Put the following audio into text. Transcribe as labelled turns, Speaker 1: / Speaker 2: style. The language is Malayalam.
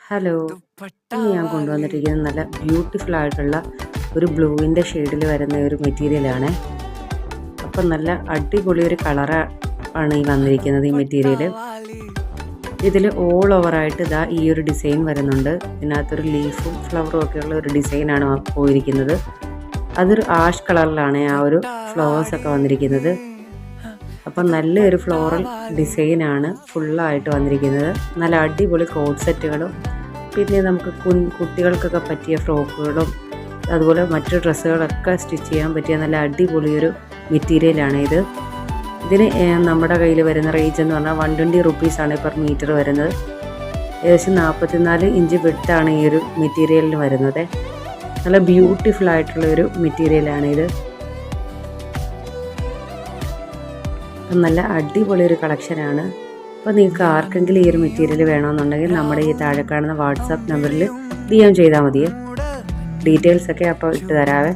Speaker 1: ഹലോ, ഇന്ന് ഞാൻ കൊണ്ടുവന്നിരിക്കുന്നത് നല്ല ബ്യൂട്ടിഫുൾ ആയിട്ടുള്ള ഒരു ബ്ലൂവിൻ്റെ ഷെയ്ഡിൽ വരുന്ന ഒരു മെറ്റീരിയലാണ്. അപ്പം നല്ല അടിപൊളി ഒരു കളറാണ് ഈ വന്നിരിക്കുന്നത്. ഈ മെറ്റീരിയൽ ഇതിൽ ഓൾ ഓവറായിട്ട് ഇതാ ഈ ഒരു ഡിസൈൻ വരുന്നുണ്ട്. ഇതിനകത്തൊരു ലീഫും ഫ്ലവറും ഒക്കെയുള്ള ഒരു ഡിസൈനാണ് പോയിരിക്കുന്നത്. അതൊരു ആഷ് കളറിലാണ് ആ ഒരു ഫ്ലവേഴ്സൊക്കെ വന്നിരിക്കുന്നത്. അപ്പം നല്ലൊരു ഫ്ലോറൽ ഡിസൈനാണ് ഫുള്ളായിട്ട് വന്നിരിക്കുന്നത്. നല്ല അടിപൊളി കോഡ് സെറ്റുകളും പിന്നെ നമുക്ക് കുട്ടികൾക്കൊക്കെ പറ്റിയ ഫ്രോക്കുകളും അതുപോലെ മറ്റു ഡ്രസ്സുകളൊക്കെ സ്റ്റിച്ച് ചെയ്യാൻ പറ്റിയ നല്ല അടിപൊളിയൊരു മെറ്റീരിയലാണ് ഇത്. ഇതിന് നമ്മുടെ കയ്യിൽ വരുന്ന റേഞ്ച് എന്ന് പറഞ്ഞാൽ 120 റുപ്പീസാണ് പെർ മീറ്റർ വരുന്നത്. ഏകദേശം 44 ഇഞ്ച് വിഡ്ത്താണ് ഈ ഒരു മെറ്റീരിയലിന് വരുന്നത്. നല്ല ബ്യൂട്ടിഫുൾ ആയിട്ടുള്ള ഒരു മെറ്റീരിയലാണിത്. നല്ല അടിപൊളി ഒരു കളക്ഷനാണ്. അപ്പോൾ നിങ്ങൾക്ക് ആർക്കെങ്കിലും ഈ ഒരു മെറ്റീരിയൽ വേണമെന്നുണ്ടെങ്കിൽ നമ്മുടെ ഈ താഴെ കാണുന്ന വാട്സാപ്പ് നമ്പറിൽ DM ചെയ്താൽ മതിയേ. ഡീറ്റെയിൽസൊക്കെ അപ്പോൾ ഇട്ട് തരാവേ.